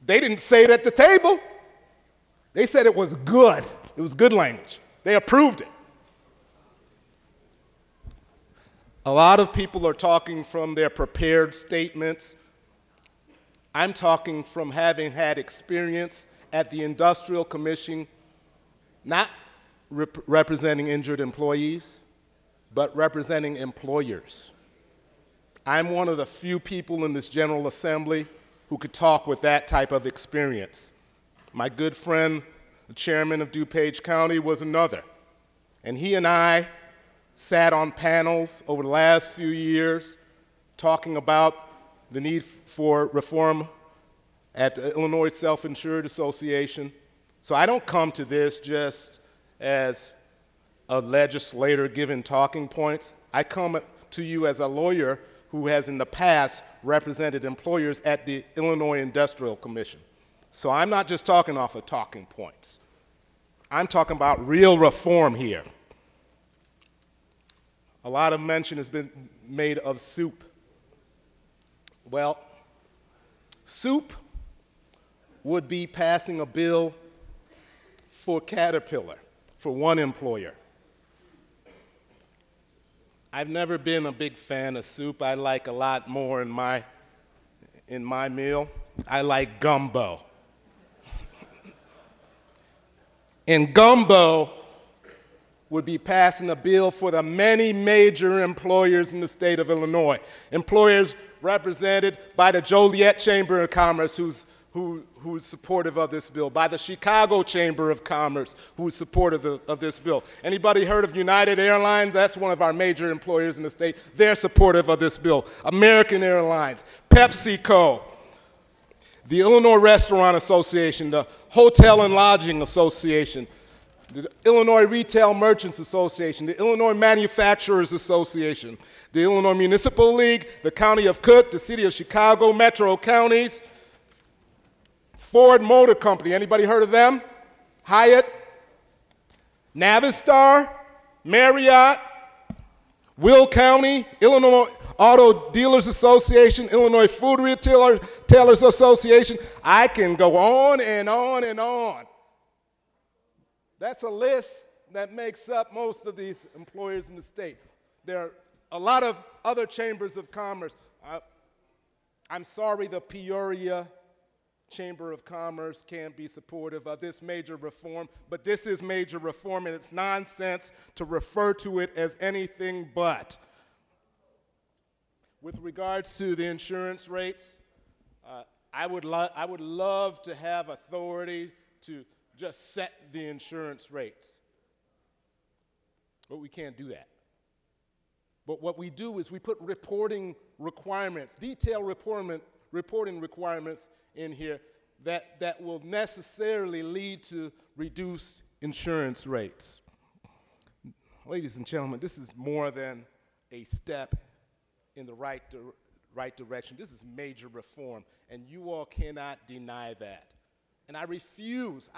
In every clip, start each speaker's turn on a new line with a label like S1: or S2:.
S1: They didn't say it at the table. They said it was good. It was good language. They approved it. A lot of people are talking from their prepared statements. I'm talking from having had experience at the Industrial Commission, not representing injured employees, but representing employers. I'm one of the few people in this General Assembly who could talk with that type of experience. My good friend, the chairman of DuPage County, was another. And he and I sat on panels over the last few years talking about the need for reform at the Illinois Self-Insured Association. So I don't come to this just as a legislator giving talking points. I come to you as a lawyer who has in the past represented employers at the Illinois Industrial Commission. So I'm not just talking off of talking points. I'm talking about real reform here. A lot of mention has been made of soup. Well, soup would be passing a bill for Caterpillar, for one employer. I've never been a big fan of soup. I like a lot more in my meal. I like gumbo. And gumbo would be passing a bill for the many major employers in the state of Illinois. Employers represented by the Joliet Chamber of Commerce, who's supportive of this bill, by the Chicago Chamber of Commerce, who's supportive of this bill. Anybody heard of United Airlines? That's one of our major employers in the state. They're supportive of this bill. American Airlines, PepsiCo, the Illinois Restaurant Association, the Hotel and Lodging Association, the Illinois Retail Merchants Association, the Illinois Manufacturers Association, the Illinois Municipal League, the County of Cook, the City of Chicago, Metro Counties, Ford Motor Company, anybody heard of them? Hyatt, Navistar, Marriott, Will County, Illinois Auto Dealers Association, Illinois Food Retailers Association. I can go on and on and on. That's a list that makes up most of these employers in the state. There are a lot of other chambers of commerce. I'm sorry the Peoria Chamber of Commerce can't be supportive of this major reform, but this is major reform, and it's nonsense to refer to it as anything but. With regards to the insurance rates, I would love to have authority to just set the insurance rates. But we can't do that. But what we do is we put reporting requirements, detailed reporting requirements in here that will necessarily lead to reduced insurance rates. Ladies and gentlemen, this is more than a step in the right direction. This is major reform, and you all cannot deny that. And I refuse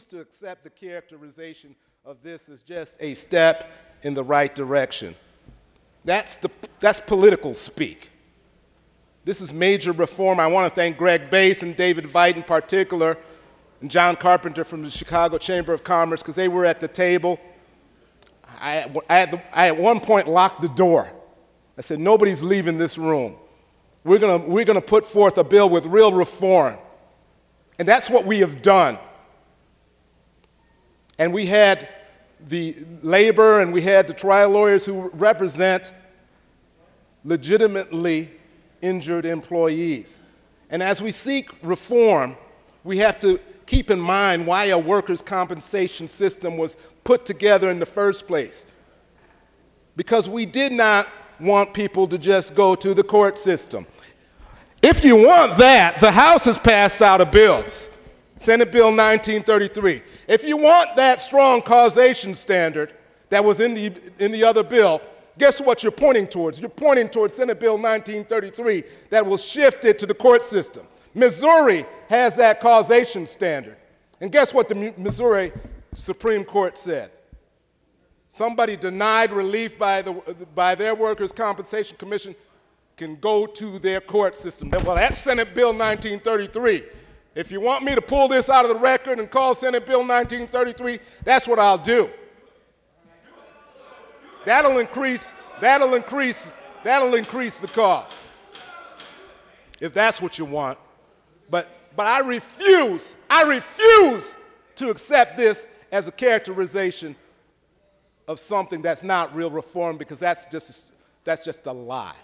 S1: to accept the characterization of this as just a step in the right direction. That's political speak. This is major reform. I want to thank Greg Bass and David Veit in particular, and John Carpenter from the Chicago Chamber of Commerce, because they were at the table. I at one point locked the door. I said, nobody's leaving this room. We're gonna put forth a bill with real reform. And that's what we have done. And we had the labor and we had the trial lawyers who represent legitimately injured employees. And as we seek reform, we have to keep in mind why a workers' compensation system was put together in the first place. Because we did not want people to just go to the court system. If you want that, the House has passed out a bill, Senate Bill 1933. If you want that strong causation standard that was in the other bill, guess what you're pointing towards? You're pointing towards Senate Bill 1933 that will shift it to the court system. Missouri has that causation standard. And guess what the Missouri Supreme Court says? Somebody denied relief by their Workers' Compensation Commission can go to their court system. Well, that's Senate Bill 1933. If you want me to pull this out of the record and call Senate Bill 1933, that's what I'll do. That'll increase the cost, if that's what you want. But I refuse to accept this as a characterization of something that's not real reform, because that's just a lie.